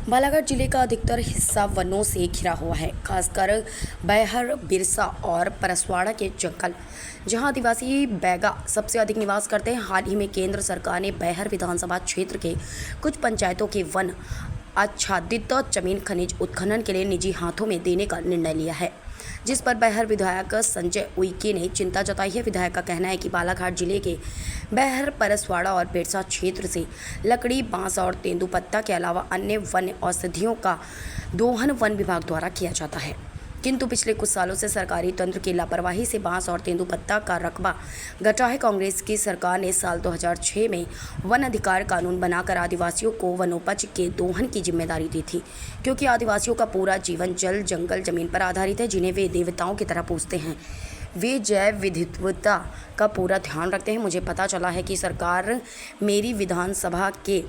बालाघाट जिले का अधिकतर हिस्सा वनों से घिरा हुआ है, खासकर बैहर, बिरसा और परसवाड़ा के जंगल, जहां आदिवासी बैगा सबसे अधिक निवास करते हैं। हाल ही में केंद्र सरकार ने बैहर विधानसभा क्षेत्र के कुछ पंचायतों के वन आच्छादित जमीन खनिज उत्खनन के लिए निजी हाथों में देने का निर्णय लिया है, जिस पर बैहर विधायक संजय उइके ने चिंता जताई है। विधायक का कहना है कि बालाघाट जिले के बैहर, परसवाड़ा और बिरसा क्षेत्र से लकड़ी, बांस और तेंदुपत्ता के अलावा अन्य वन औषधियों का दोहन वन विभाग द्वारा किया जाता है, किंतु पिछले कुछ सालों से सरकारी तंत्र की लापरवाही से बांस और तेंदुपत्ता का रकबा घटा है। कांग्रेस की सरकार ने साल 2006 में वन अधिकार कानून बनाकर आदिवासियों को वनोपज के दोहन की जिम्मेदारी दी थी, क्योंकि आदिवासियों का पूरा जीवन जल, जंगल, जमीन पर आधारित है, जिन्हें वे देवताओं की तरह पूजते हैं। वे जैव विविधता का पूरा ध्यान रखते हैं। मुझे पता चला है कि सरकार मेरी विधानसभा के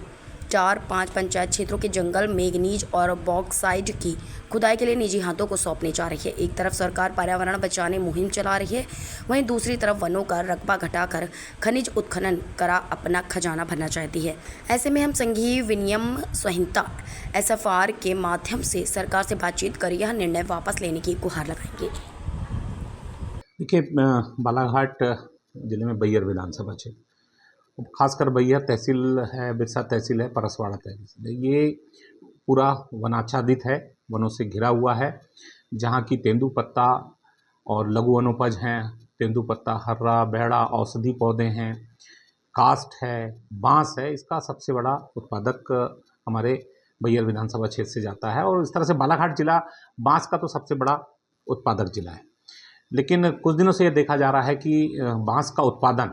4-5 पंचायत क्षेत्रों के जंगल, मैंगनीज और बॉक्साइट की खुदाई के लिए निजी हाथों को सौंपने जा रही है। एक तरफ सरकार पर्यावरण बचाने मुहिम चला रही है, वहीं दूसरी तरफ वनों का रकबा घटाकर खनिज उत्खनन करा अपना खजाना भरना चाहती है। ऐसे में हम संघीय विनियम संहिता SFR के माध्यम से सरकार से बातचीत कर यह निर्णय वापस लेने की गुहार लगाएंगे। देखिए, बालाघाट जिले में बैहर विधानसभा क्षेत्र, खासकर बैहर तहसील है, बिरसा तहसील है, परसवाड़ा तहसील है, ये पूरा वनाच्छादित है, वनों से घिरा हुआ है, जहाँ की तेंदुपत्ता और लघु वनोपज हैं। तेंदुपत्ता, हर्रा, बेहड़ा, औषधि पौधे हैं, कास्ट है, बांस है। इसका सबसे बड़ा उत्पादक हमारे बैहर विधानसभा क्षेत्र से जाता है, और इस तरह से बालाघाट जिला बांस का तो सबसे बड़ा उत्पादक जिला है। लेकिन कुछ दिनों से ये देखा जा रहा है कि बांस का उत्पादन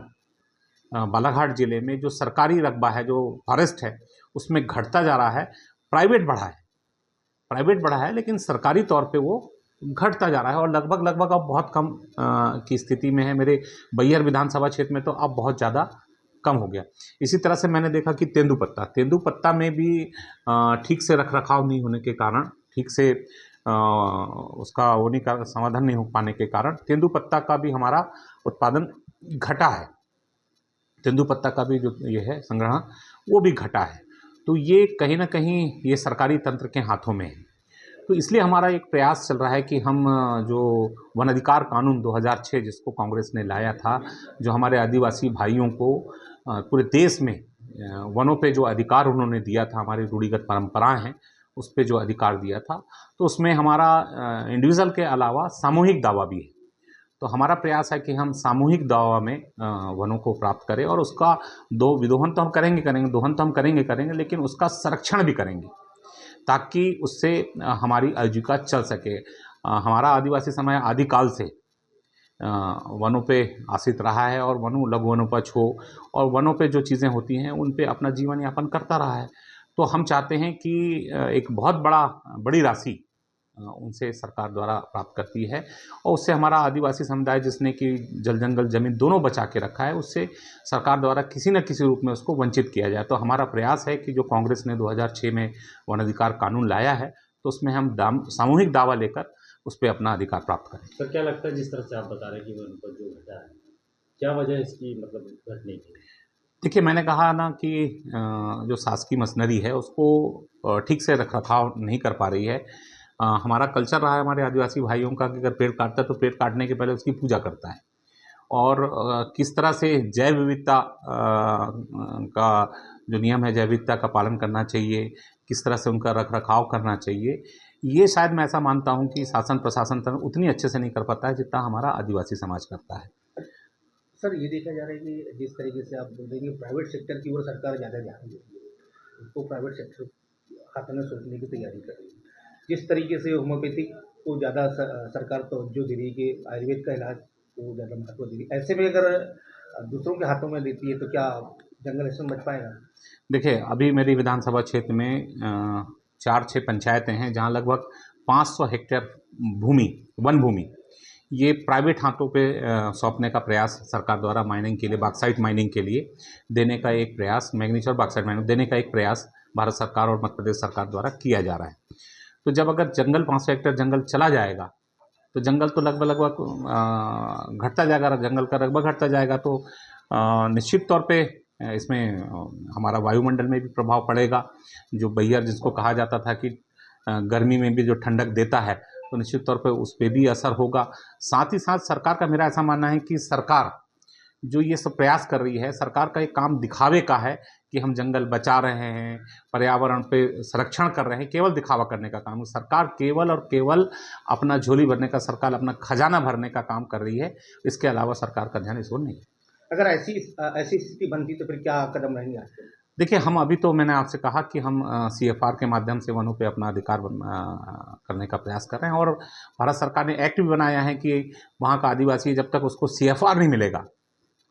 बालाघाट जिले में जो सरकारी रकबा है, जो फॉरेस्ट है, उसमें घटता जा रहा है। प्राइवेट बढ़ा है, लेकिन सरकारी तौर पे वो घटता जा रहा है, और लगभग अब बहुत कम की स्थिति में है। मेरे बैहर विधानसभा क्षेत्र में तो अब बहुत ज़्यादा कम हो गया। इसी तरह से मैंने देखा कि तेंदुपत्ता में भी ठीक से रखरखाव नहीं होने के कारण, ठीक से उसका होने का समाधान नहीं हो पाने के कारण तेंदुपत्ता का भी हमारा उत्पादन घटा है। तेंदुपत्ता का भी जो ये है संग्रहण, वो भी घटा है। तो ये कहीं ना कहीं ये सरकारी तंत्र के हाथों में है। तो इसलिए हमारा एक प्रयास चल रहा है कि हम जो वन अधिकार कानून 2006 जिसको कांग्रेस ने लाया था, जो हमारे आदिवासी भाइयों को पूरे देश में वनों पे जो अधिकार उन्होंने दिया था, हमारी रूढ़िगत परंपराएं हैं, उस पे जो अधिकार दिया था, तो उसमें हमारा इंडिविजुअल के अलावा सामूहिक दावा भी है। तो हमारा प्रयास है कि हम सामूहिक दावा में वनों को प्राप्त करें, और उसका दोहन तो हम करेंगे, लेकिन उसका संरक्षण भी करेंगे, ताकि उससे हमारी आजीविका चल सके। हमारा आदिवासी समाज आदिकाल से वनों पे आश्रित रहा है, और लघु वनोपज हो और वनों पे जो चीज़ें होती हैं उन पे अपना जीवन यापन करता रहा है। तो हम चाहते हैं कि एक बहुत बड़ी राशि उनसे सरकार द्वारा प्राप्त करती है, और उससे हमारा आदिवासी समुदाय, जिसने कि जल, जंगल, जमीन दोनों बचा के रखा है, उससे सरकार द्वारा किसी न किसी रूप में उसको वंचित किया जाए। तो हमारा प्रयास है कि जो कांग्रेस ने 2006 में वन अधिकार कानून लाया है, तो उसमें हम सामूहिक दावा लेकर उस पर अपना अधिकार प्राप्त करें। सर, क्या लगता है जिस तरह से आप बता रहे हैं कि वन पर जो घटा है, क्या वजह है इसकी, मतलब घटने की? देखिए, मैंने कहा ना कि जो शासकीय मशीनरी है उसको ठीक से रखरखाव नहीं कर पा रही है। हमारा कल्चर रहा है, हमारे आदिवासी भाइयों का, कि अगर पेड़ काटता है तो पेड़ काटने के पहले उसकी पूजा करता है, और किस तरह से जैव विविधता का जो नियम है, जैव विविधता का पालन करना चाहिए, किस तरह से उनका रखरखाव करना चाहिए, ये शायद मैं ऐसा मानता हूँ कि शासन प्रशासन तंत्र उतनी अच्छे से नहीं कर पाता है जितना हमारा आदिवासी समाज करता है। सर, ये देखा जा रहा है कि जिस तरीके से आप बोल रहे हैं कि प्राइवेट सेक्टर की ओर सरकार ज़्यादा ध्यान देती है, उसको प्राइवेट सेक्टर हाथ में सौंपने की तैयारी कर रही है। जिस तरीके से होम्योपैथिक को ज़्यादा सरकार तवज्जो दे रही है कि आयुर्वेद का इलाज को ज़्यादा महत्व दे रही है, ऐसे में अगर दूसरों के हाथों में देती है तो क्या जंगल ऐसे बच पाएगा? देखिए, अभी मेरी विधानसभा क्षेत्र में 4-6 पंचायतें हैं जहाँ लगभग 500 हेक्टेयर वन भूमि ये प्राइवेट हाथों पे सौंपने का प्रयास सरकार द्वारा माइनिंग के लिए, बॉक्साइट माइनिंग के लिए देने का एक प्रयास, मैग्नीज और बॉक्साइट माइनिंग देने का एक प्रयास भारत सरकार और मध्य प्रदेश सरकार द्वारा किया जा रहा है। तो जब अगर 500 हेक्टेयर जंगल चला जाएगा, तो जंगल तो लगभग घटता जाएगा, जंगल का रकबा घटता जाएगा, तो निश्चित तौर पे इसमें हमारा वायुमंडल में भी प्रभाव पड़ेगा। जो बय्यर जिसको कहा जाता था कि गर्मी में भी जो ठंडक देता है, तो निश्चित तौर पे उस पे भी असर होगा। साथ ही साथ सरकार का मेरा ऐसा मानना है कि सरकार जो ये सब प्रयास कर रही है, सरकार का एक काम दिखावे का है कि हम जंगल बचा रहे हैं, पर्यावरण पे संरक्षण कर रहे हैं, केवल दिखावा करने का काम। सरकार केवल और केवल अपना झोली भरने का, सरकार अपना खजाना भरने का काम कर रही है। इसके अलावा सरकार का ध्यान इस ओर नहीं है। अगर ऐसी स्थिति बनती तो फिर क्या कदम रहेंगे आपके? देखिए, हम अभी तो मैंने आपसे कहा कि हम CFR के माध्यम से वनों पे अपना अधिकार करने का प्रयास कर रहे हैं, और भारत सरकार ने एक्ट भी बनाया है कि वहाँ का आदिवासी जब तक उसको CFR नहीं मिलेगा,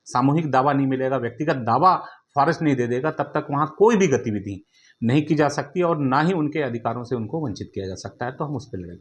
सामूहिक दावा नहीं मिलेगा, व्यक्तिगत दावा फॉरेस्ट नहीं दे देगा, तब तक वहाँ कोई भी गतिविधि नहीं की जा सकती और ना ही उनके अधिकारों से उनको वंचित किया जा सकता है। तो हम उस पर लड़ेंगे।